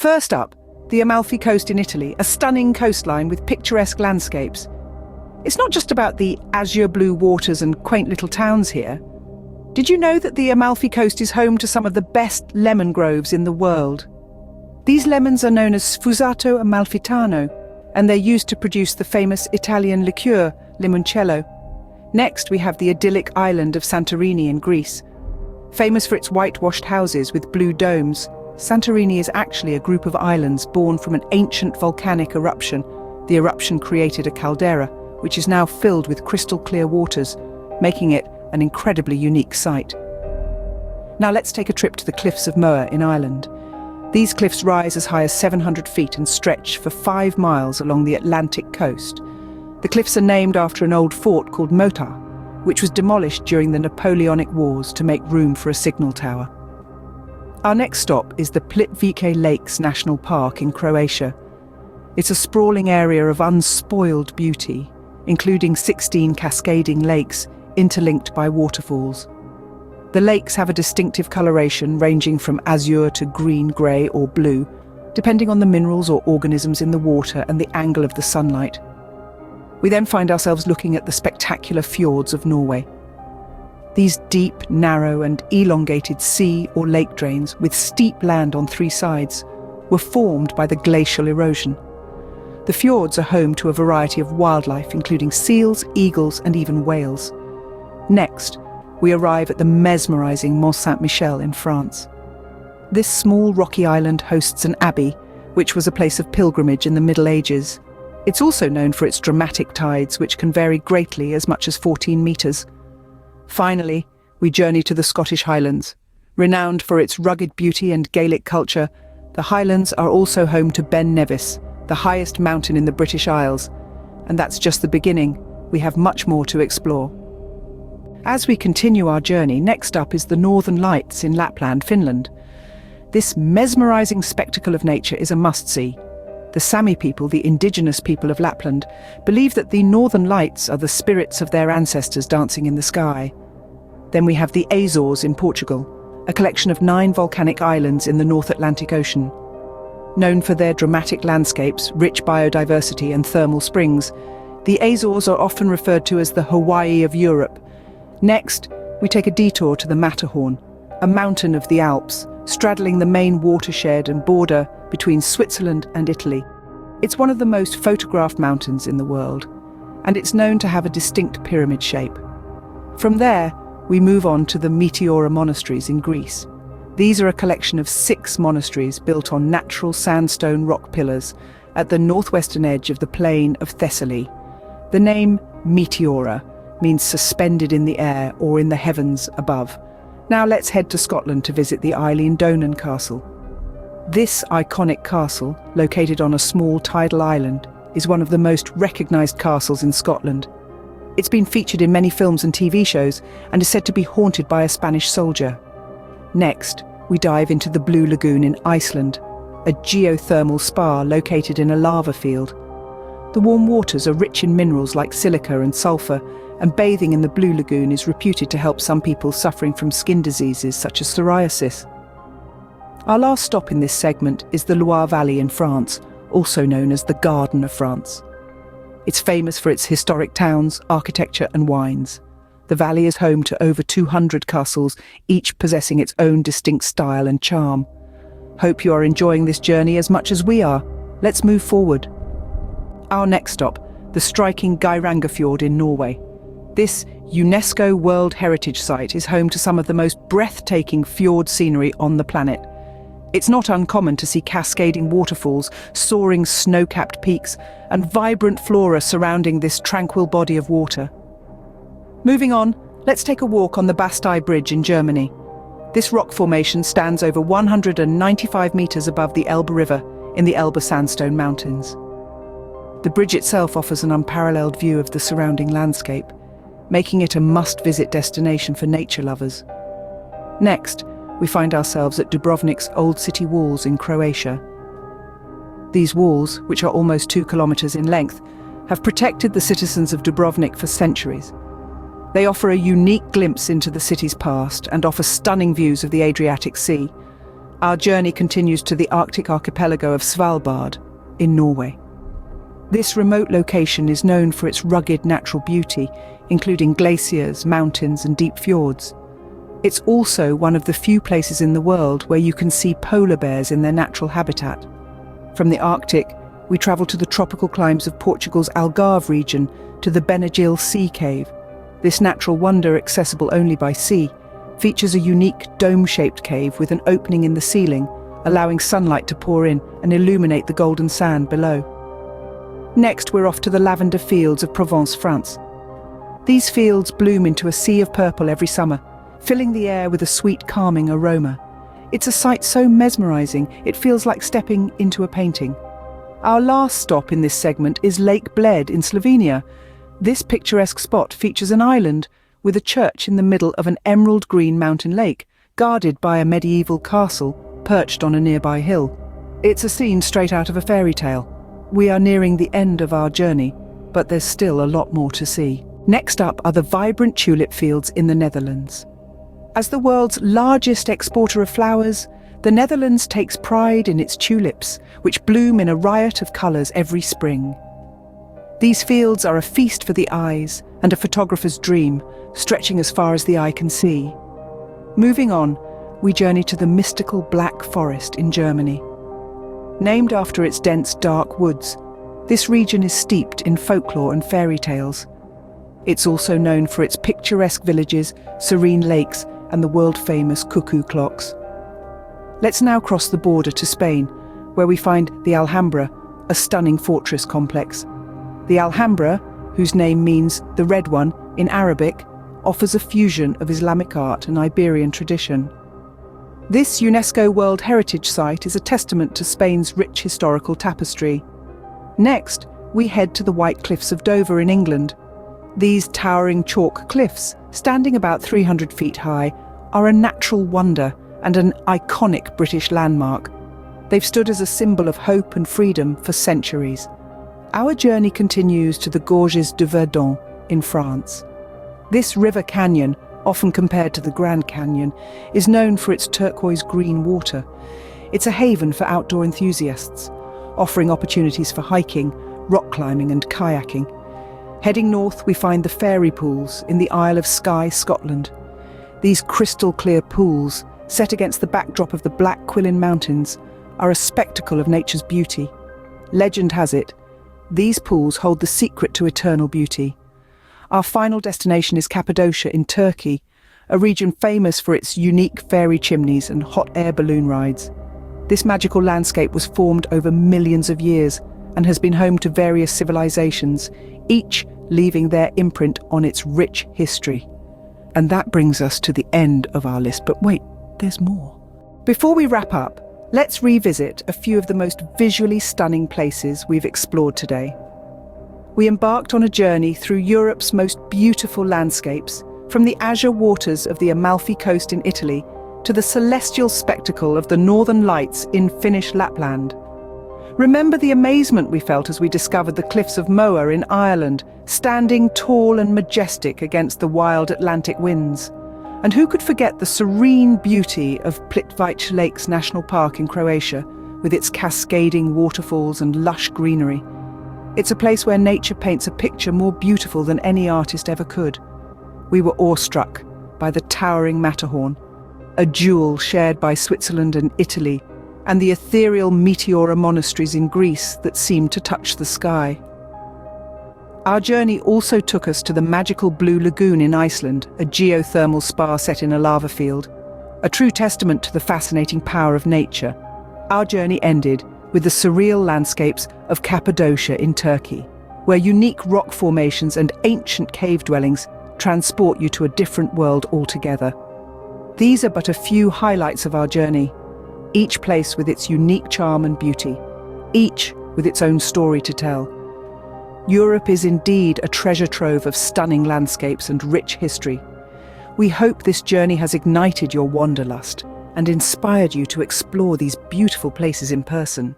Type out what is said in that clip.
First up, the Amalfi Coast in Italy, a stunning coastline with picturesque landscapes. It's not just about the azure blue waters and quaint little towns here. Did you know that the Amalfi Coast is home to some of the best lemon groves in the world? These lemons are known as Sfusato Amalfitano, and they're used to produce the famous Italian liqueur, limoncello. Next, we have the idyllic island of Santorini in Greece. Famous for its whitewashed houses with blue domes, Santorini is actually a group of islands born from an ancient volcanic eruption. The eruption created a caldera, which is now filled with crystal clear waters, making it an incredibly unique sight. Now let's take a trip to the cliffs of Moher in Ireland. These cliffs rise as high as 700 feet and stretch for 5 miles along the Atlantic coast. The cliffs are named after an old fort called Motar, which was demolished during the Napoleonic Wars to make room for a signal tower. Our next stop is the Plitvice Lakes National Park in Croatia. It's a sprawling area of unspoiled beauty, including 16 cascading lakes interlinked by waterfalls. The lakes have a distinctive coloration ranging from azure to green, grey or blue, depending on the minerals or organisms in the water and the angle of the sunlight. We then find ourselves looking at the spectacular fjords of Norway. These deep, narrow and elongated sea or lake drains with steep land on 3 sides were formed by the glacial erosion. The fjords are home to a variety of wildlife, including seals, eagles and even whales. Next, we arrive at the mesmerizing Mont Saint-Michel in France. This small rocky island hosts an abbey, which was a place of pilgrimage in the Middle Ages. It's also known for its dramatic tides, which can vary greatly, as much as 14 meters. Finally, we journey to the Scottish Highlands. Renowned for its rugged beauty and Gaelic culture, the Highlands are also home to Ben Nevis, the highest mountain in the British Isles. And that's just the beginning. We have much more to explore. As we continue our journey, next up is the Northern Lights in Lapland, Finland. This mesmerizing spectacle of nature is a must-see. The Sami people, the indigenous people of Lapland, believe that the Northern Lights are the spirits of their ancestors dancing in the sky. Then we have the Azores in Portugal, a collection of 9 volcanic islands in the North Atlantic Ocean. Known for their dramatic landscapes, rich biodiversity and thermal springs, the Azores are often referred to as the Hawaii of Europe. Next, we take a detour to the Matterhorn, a mountain of the Alps, straddling the main watershed and border between Switzerland and Italy. It's one of the most photographed mountains in the world, and it's known to have a distinct pyramid shape. From there, we move on to the Meteora monasteries in Greece. These are a collection of 6 monasteries built on natural sandstone rock pillars at the northwestern edge of the plain of Thessaly. The name Meteora means suspended in the air or in the heavens above. Now let's head to Scotland to visit the Eilean Donan Castle. This iconic castle, located on a small tidal island, is one of the most recognised castles in Scotland. It's been featured in many films and TV shows and is said to be haunted by a Spanish soldier. Next, we dive into the Blue Lagoon in Iceland, a geothermal spa located in a lava field. The warm waters are rich in minerals like silica and sulfur, and bathing in the Blue Lagoon is reputed to help some people suffering from skin diseases such as psoriasis. Our last stop in this segment is the Loire Valley in France, also known as the Garden of France. It's famous for its historic towns, architecture and wines. The valley is home to over 200 castles, each possessing its own distinct style and charm. Hope you are enjoying this journey as much as we are. Let's move forward. Our next stop, the striking Geirangerfjord in Norway. This UNESCO World Heritage Site is home to some of the most breathtaking fjord scenery on the planet. It's not uncommon to see cascading waterfalls, soaring snow-capped peaks, and vibrant flora surrounding this tranquil body of water. Moving on, let's take a walk on the Bastei Bridge in Germany. This rock formation stands over 195 meters above the Elbe River in the Elbe Sandstone Mountains. The bridge itself offers an unparalleled view of the surrounding landscape, making it a must-visit destination for nature lovers. Next, we find ourselves at Dubrovnik's Old City walls in Croatia. These walls, which are almost 2 kilometers in length, have protected the citizens of Dubrovnik for centuries. They offer a unique glimpse into the city's past and offer stunning views of the Adriatic Sea. Our journey continues to the Arctic archipelago of Svalbard, in Norway. This remote location is known for its rugged natural beauty, including glaciers, mountains, and deep fjords. It's also one of the few places in the world where you can see polar bears in their natural habitat. From the Arctic, we travel to the tropical climes of Portugal's Algarve region to the Aegean Sea cave. This natural wonder, accessible only by sea, features a unique dome-shaped cave with an opening in the ceiling, allowing sunlight to pour in and illuminate the golden sand below. Next, we're off to the lavender fields of Provence, France. These fields bloom into a sea of purple every summer, filling the air with a sweet, calming aroma. It's a sight so mesmerizing, it feels like stepping into a painting. Our last stop in this segment is Lake Bled in Slovenia. This picturesque spot features an island with a church in the middle of an emerald green mountain lake, guarded by a medieval castle perched on a nearby hill. It's a scene straight out of a fairy tale. We are nearing the end of our journey, but there's still a lot more to see. Next up are the vibrant tulip fields in the Netherlands. As the world's largest exporter of flowers, the Netherlands takes pride in its tulips, which bloom in a riot of colours every spring. These fields are a feast for the eyes and a photographer's dream, stretching as far as the eye can see. Moving on, we journey to the mystical Black Forest in Germany. Named after its dense, dark woods, this region is steeped in folklore and fairy tales. It's also known for its picturesque villages, serene lakes, and the world-famous cuckoo clocks. Let's now cross the border to Spain, where we find the Alhambra, a stunning fortress complex. The Alhambra, whose name means the Red One in Arabic, offers a fusion of Islamic art and Iberian tradition. This UNESCO World Heritage Site is a testament to Spain's rich historical tapestry. Next, we head to the White Cliffs of Dover in England. These towering chalk cliffs, standing about 300 feet high, are a natural wonder and an iconic British landmark. They've stood as a symbol of hope and freedom for centuries. Our journey continues to the Gorges du Verdon in France. This river canyon, often compared to the Grand Canyon, is known for its turquoise green water. It's a haven for outdoor enthusiasts, offering opportunities for hiking, rock climbing and kayaking. Heading north, we find the fairy pools in the Isle of Skye, Scotland. These crystal-clear pools, set against the backdrop of the Black Quilin Mountains, are a spectacle of nature's beauty. Legend has it, these pools hold the secret to eternal beauty. Our final destination is Cappadocia in Turkey, a region famous for its unique fairy chimneys and hot air balloon rides. This magical landscape was formed over millions of years and has been home to various civilizations, each leaving their imprint on its rich history. And that brings us to the end of our list, but wait, there's more. Before we wrap up, let's revisit a few of the most visually stunning places we've explored today. We embarked on a journey through Europe's most beautiful landscapes, from the azure waters of the Amalfi Coast in Italy to the celestial spectacle of the Northern Lights in Finnish Lapland. Remember the amazement we felt as we discovered the cliffs of Moher in Ireland, standing tall and majestic against the wild Atlantic winds. And who could forget the serene beauty of Plitvice Lakes National Park in Croatia, with its cascading waterfalls and lush greenery. It's a place where nature paints a picture more beautiful than any artist ever could. We were awestruck by the towering Matterhorn, a jewel shared by Switzerland and Italy, and the ethereal Meteora monasteries in Greece that seemed to touch the sky. Our journey also took us to the magical Blue Lagoon in Iceland, a geothermal spa set in a lava field, a true testament to the fascinating power of nature. Our journey ended with the surreal landscapes of Cappadocia in Turkey, where unique rock formations and ancient cave dwellings transport you to a different world altogether. These are but a few highlights of our journey, each place with its unique charm and beauty, each with its own story to tell. Europe is indeed a treasure trove of stunning landscapes and rich history. We hope this journey has ignited your wanderlust and inspired you to explore these beautiful places in person.